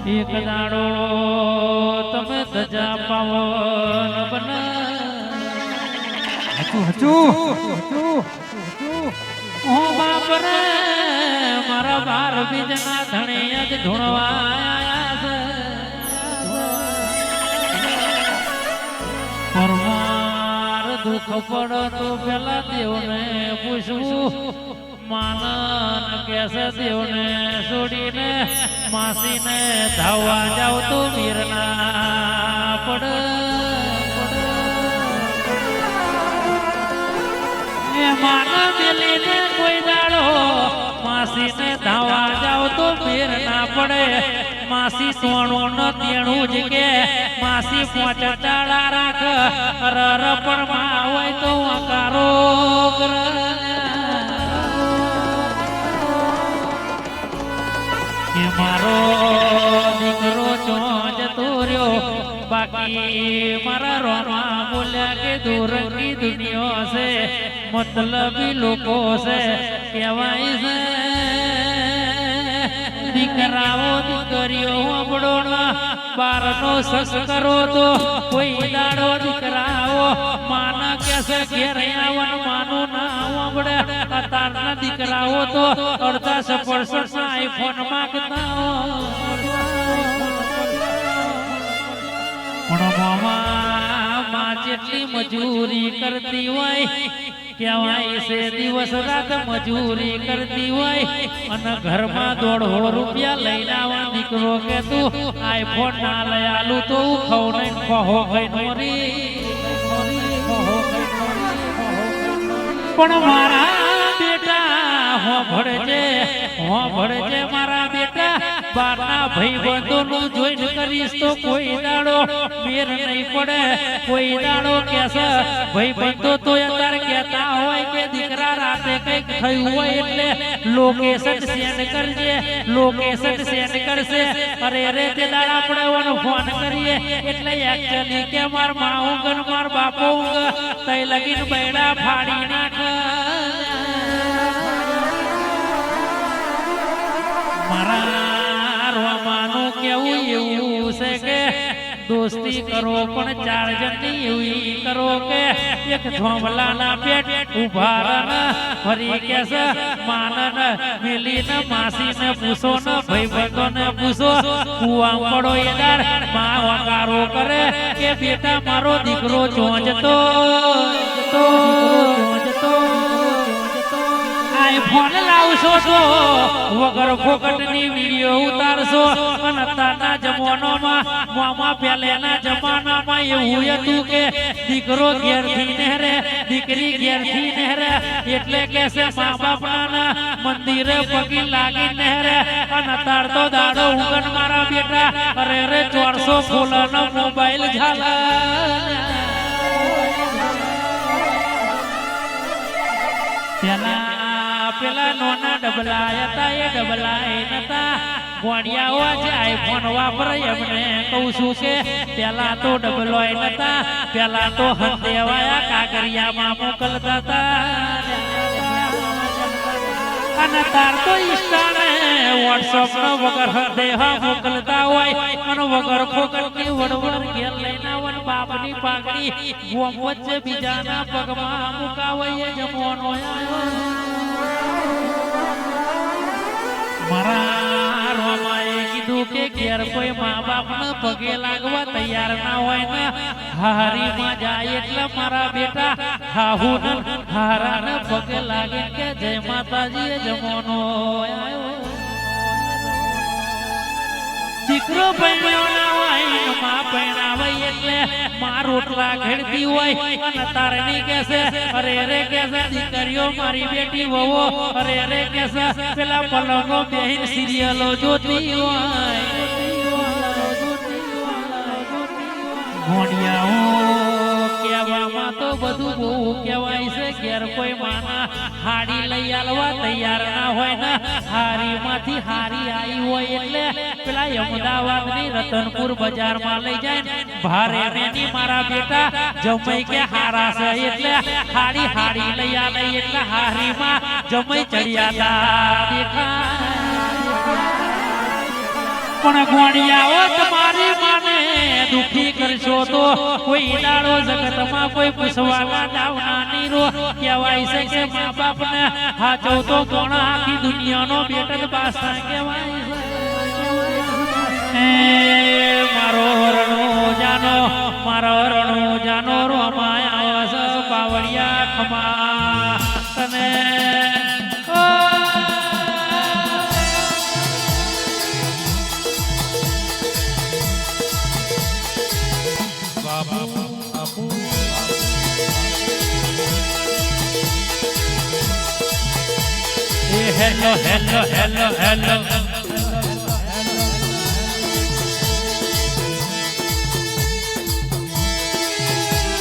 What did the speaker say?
એક દાડો તમે ધજા પાવન બના હચુ ઓ બાપ રે મારા બાર બીજના ધણે જ ધૂણવાયા છે પરમાર દુઃખ પડો તો પેલા દેવને પૂછવું માનન કેસે દેવને છોડીને માસીને ધાવવા જાવ તો વીરના પડ માન મેલીને કોઈ દાડો માસીને ધાવા જાવ તો વીર ના પડે માસી સોનું ન તેણું જ કે માસી પોચ ચાળા રાખ રર પણ માં હોય તો અકારો મારો દીકરો ચો જતો રહ્યો બાકી મારા રોમાં બોલ્યા કે દૂરની દુનિયા છે મતલબી લોકો છે કહેવાય છે દીકરાઓ દીકરીઓ હબડો બારનો સસ કરો તો કોઈ દાડો દીકરાઓ માના કેસે ઘેર આવન માનું ના હબડે અતારના દીકરાઓ તો અડધા સફળ આઈફોન માંગતા પણ મામા જેટલી મજૂરી કરતી હોય કહેવાય છે દિવસ રાત મજૂરી કરતી હોય અને ઘરમાં દોઢો રૂપિયા લઈને આવા દીકરો કે તું આઈફોન ના લઈ આલું તો ખવ નહીં ખહો ગઈ પણ મારા બેટા હો ભળજે મારા બેટા બારના ભાઈ બંધો નું જોઈન કરીશ તો કોઈ દાડો મેર નહીં પડે કોઈ દાડો કેસે ભાઈ બંધો તો અત્યારે કહેતા હોય કે દીકરા રાતે કઈક થયું હોય એટલે લોકેશન સેન્ડ કરજે લોકેશન સેન્ડ કરશે અરે તે દાડા આપણે ફોન કરીએ એટલે એક્ચ્યુઅલી કે માર માં ઊંઘ માર બાપો ઊંઘ તઈ લગીન બૈડા ફાડી નાખ મારા રોમાનું કેવું એવું છે કે દોસ્તી કરો પણ ચાર જણની એવી કરો કે એક ધોમલાના પેટ ઉભા રહે ફરી કેસે માનન મેલીને માસીને પૂછો ને ભાઈબંધોને પૂછો કુવા પડો એદાર માં વકારો કરે કે બેટા મારો દીકરો ચોંજતો આઈફોન લાવશો તો વગર ફોકટની વિડીયો ઉતારશો અને તાના જમાનામાં મામા પહેલેના જમાનામાં એવું હતું કે દીકરો ઘેરથી નહેરે દીકરી ઘેરથી નહેરે એટલે કે છે મા બાપના મંદિરે પગી લાગી નહેરે અને તાર તો દાડો ઉગન મારા બેટા અરે 400 ફૂલનો મોબાઈલ ઝાલા પેલા નોના ડબલા હતા એ ડબલા નતા ગોણિયાઓ આજે આઈફોન વાપરે એમને કહું છું કે પેલા તો ડબલો નતા પેલા તો હંદેવાયા કાગરિયામાં મોકલતા હતા અને તાર તો ઇન્સ્ટાને વોટ્સઅપ નો વગર હંદેહા મોકલતા હોય અને વગર ફોકટની વડવડ ઘેર લઈને આવન બાપની પાઘડી ગોમ વચ્ચે બીજાના પગમાં મુકાવાય જમવાનો મારા રોમાએ કીધું કે ઘેર કોઈ મા બાપને પગે લાગવા તૈયાર ના હોય ને હારીમાં જાય એટલે મારા બેટા હાહુને હારાને પગે લાગે કે જય માતાજી જમવાનો દીકરો પૈણ્યો ના હોય માં પૈણાવે એટલે માં રોટલા ઘડતી હોય અને તારની કેસે અરે રે કેસે દીકરીઓ મારી બેટી વહુ અરે રે કેસે પેલા પલંગો બેહીન સિરિયલો જોતી હોય ભોણિયાઓ કહેવામાં તો બધું બહુ કહેવાય છે ઘેર કોઈ માના હાડી લઈ આલવા તૈયાર ના હોય ને હારીમાંથી હારી આવી હોય એટલે પેલા અમદાવાદની રતનપુર બજારમાં લઈ જાય ભારે મેની મારા બેટા જમઈ કે હારા છે એટલે હાડી લઈ આલે એટલે હારીમાં જમઈ ચડિયાતા દેખાય પણ ગોળિયાઓ તમારી માને દુખી કરશો તો કોઈ દાડો જગતમાં કોઈ પૂછવાના દાવના નીરો કહેવાય છે કે મા બાપને હાચો તો કોણ આખી દુનિયાનો બેટન બાસા કહેવાય છે મારો રણો જાનો રોમાયા છે બાવળિયા ખમા તને hello